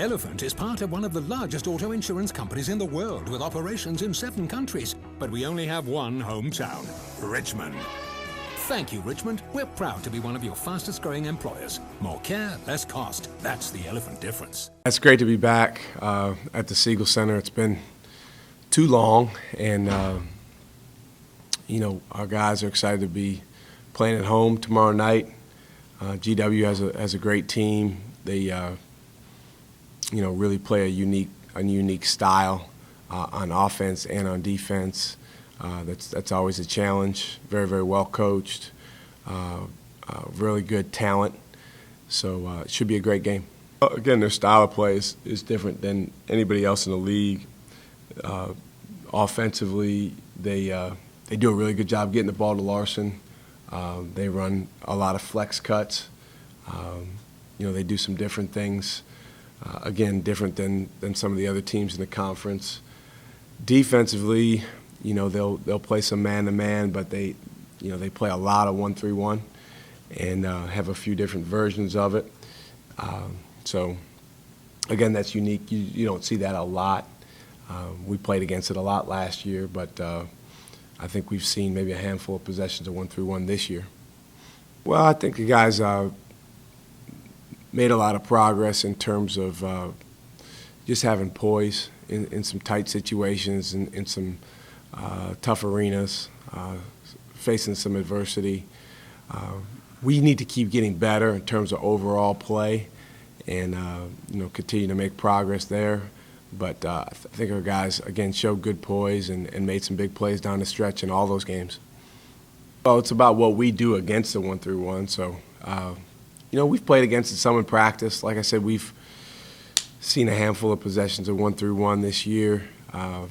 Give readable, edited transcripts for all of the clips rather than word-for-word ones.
Elephant is part of one of the largest auto insurance companies in the world with operations in 7 countries. But we only have one hometown, Richmond. Thank you, Richmond. We're proud to be one of your fastest growing employers. More care, less cost. That's the Elephant difference. It's great to be back at the Siegel Center. It's been too long, and our guys are excited to be playing at home tomorrow night. GW has a great team. They really play a unique style on offense and on defense. That's always a challenge. Very, very well coached. Really good talent. So it should be a great game. Again, their style of play is different than anybody else in the league. Offensively, they do a really good job getting the ball to Larson. They run a lot of flex cuts. They do some different things. Again, different than some of the other teams in the conference. Defensively, they'll play some man-to-man, but they play a lot of 1-3-1 and have a few different versions of it. So, again, that's unique. You don't see that a lot. We played against it a lot last year, but I think we've seen maybe a handful of possessions of 1-3-1 this year. Well, I think the guys made a lot of progress in terms of just having poise in some tight situations, in some tough arenas, facing some adversity. We need to keep getting better in terms of overall play and continue to make progress there. But I think our guys, again, showed good poise and made some big plays down the stretch in all those games. Well, it's about what we do against the 1-3-1. So, we've played against it some in practice. Like I said, we've seen a handful of possessions of 1-3-1 this year. Our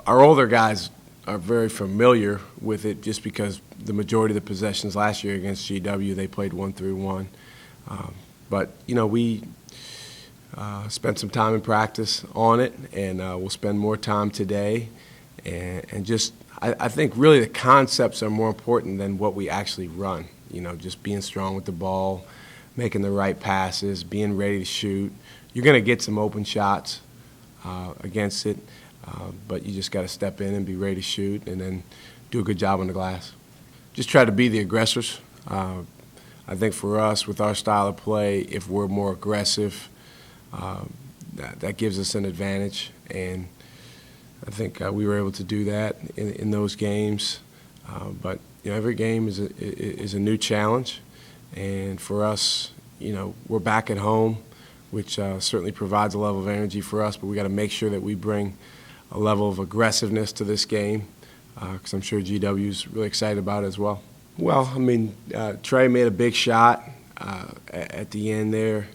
older guys are very familiar with it just because the majority of the possessions last year against GW, they played 1-3-1. But we spent some time in practice on it, and we'll spend more time today. And just, I think really the concepts are more important than what we actually run. Just being strong with the ball, making the right passes, being ready to shoot. You're going to get some open shots against it, but you just got to step in and be ready to shoot and then do a good job on the glass. Just try to be the aggressors. I think for us, with our style of play, if we're more aggressive, that gives us an advantage. And I think we were able to do that in those games. But every game is a new challenge, and for us, we're back at home, which certainly provides a level of energy for us. But we got to make sure that we bring a level of aggressiveness to this game, because I'm sure GW's really excited about it as well. Well, Trey made a big shot at the end there.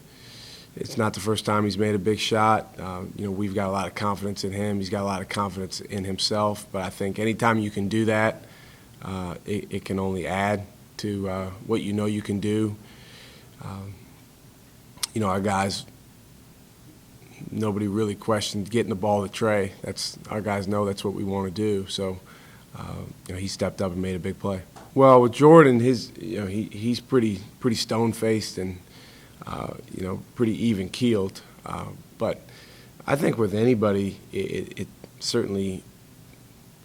It's not the first time he's made a big shot. We've got a lot of confidence in him. He's got a lot of confidence in himself. But I think anytime you can do that, it can only add to what you can do. Our guys, nobody really questioned getting the ball to Trey. Our guys know that's what we want to do. So, he stepped up and made a big play. Well, with Jordan, he's pretty stone-faced and pretty even-keeled. But I think with anybody, it certainly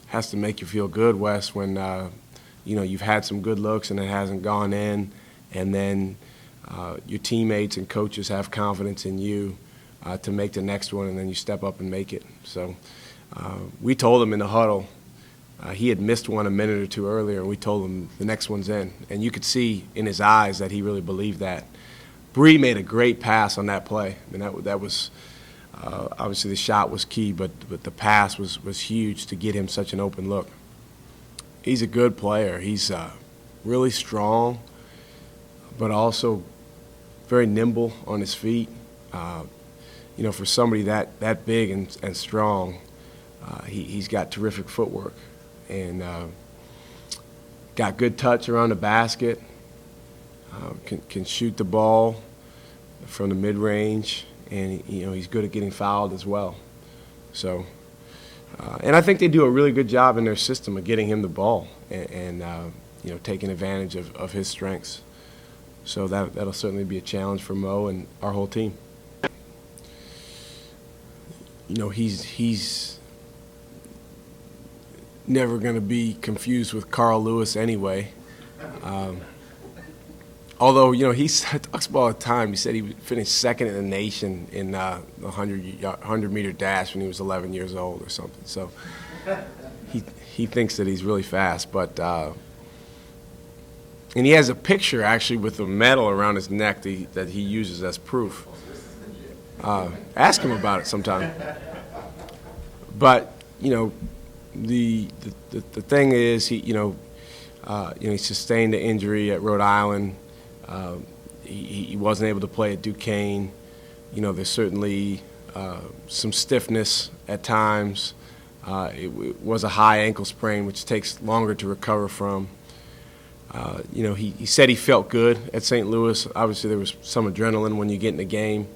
has to make you feel good, Wes, when you've had some good looks and it hasn't gone in, and then your teammates and coaches have confidence in you to make the next one, and then you step up and make it. So we told him in the huddle, he had missed one a minute or two earlier, and we told him the next one's in. And you could see in his eyes that he really believed that. Bree made a great pass on that play. That was obviously the shot was key, but the pass was huge to get him such an open look. He's a good player. He's really strong, but also very nimble on his feet. For somebody that big and strong, he's got terrific footwork and got good touch around the basket. Can shoot the ball from the mid-range, and he's good at getting fouled as well. So, and I think they do a really good job in their system of getting him the ball and taking advantage of his strengths. So that'll certainly be a challenge for Mo and our whole team. You know, he's never going to be confused with Carl Lewis anyway. Although, you know, he talks about all the time. He said he finished second in the nation in the 100-meter dash when he was 11 years old or something. So he thinks that he's really fast. But and he has a picture, actually, with a medal around his neck that he uses as proof. Ask him about it sometime. But, you know, the thing is, he sustained an injury at Rhode Island. He wasn't able to play at Duquesne. You know, there's certainly some stiffness at times. It was a high ankle sprain, which takes longer to recover from. You know, he said he felt good at St. Louis. Obviously, there was some adrenaline when you get in the game.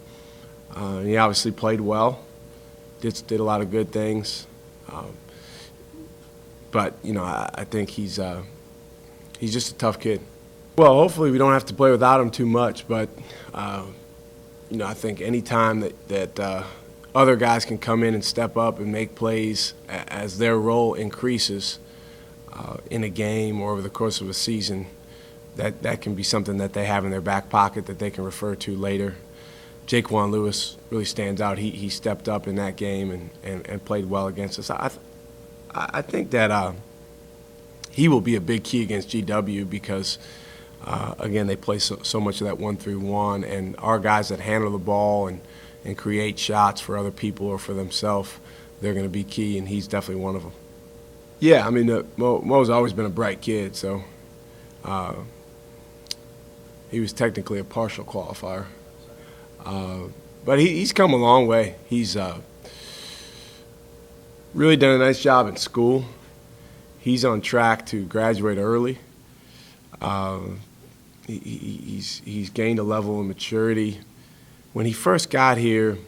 He obviously played well, did a lot of good things. But, you know, I think he's just a tough kid. Well, hopefully we don't have to play without him too much, but, you know, I think any time that other guys can come in and step up and make plays as their role increases in a game or over the course of a season, that can be something that they have in their back pocket that they can refer to later. Jaquan Lewis really stands out. He stepped up in that game and played well against us. I think that he will be a big key against GW because, again, they play so much of that 1-3-1, and our guys that handle the ball and create shots for other people or for themselves, they're going to be key, and he's definitely one of them. Yeah, I mean, Mo's always been a bright kid, so he was technically a partial qualifier. But he's come a long way. He's really done a nice job in school. He's on track to graduate early. He's gained a level of maturity. When he first got here,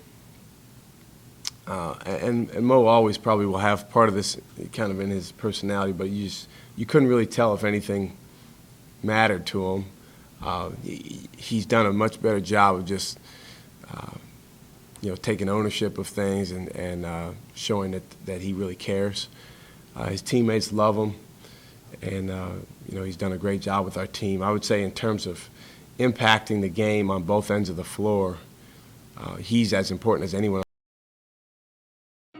and Mo always probably will have part of this kind of in his personality, but you couldn't really tell if anything mattered to him. He's done a much better job of just taking ownership of things and showing that he really cares. His teammates love him, and he's done a great job with our team. I would say in terms of impacting the game on both ends of the floor, he's as important as anyone.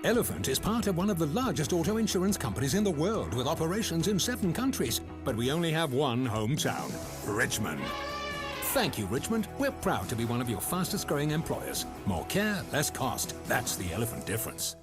Elephant is part of one of the largest auto insurance companies in the world with operations in 7 countries, but we only have one hometown, Richmond. Thank you, Richmond. We're proud to be one of your fastest growing employers. More care, less cost. That's the Elephant difference.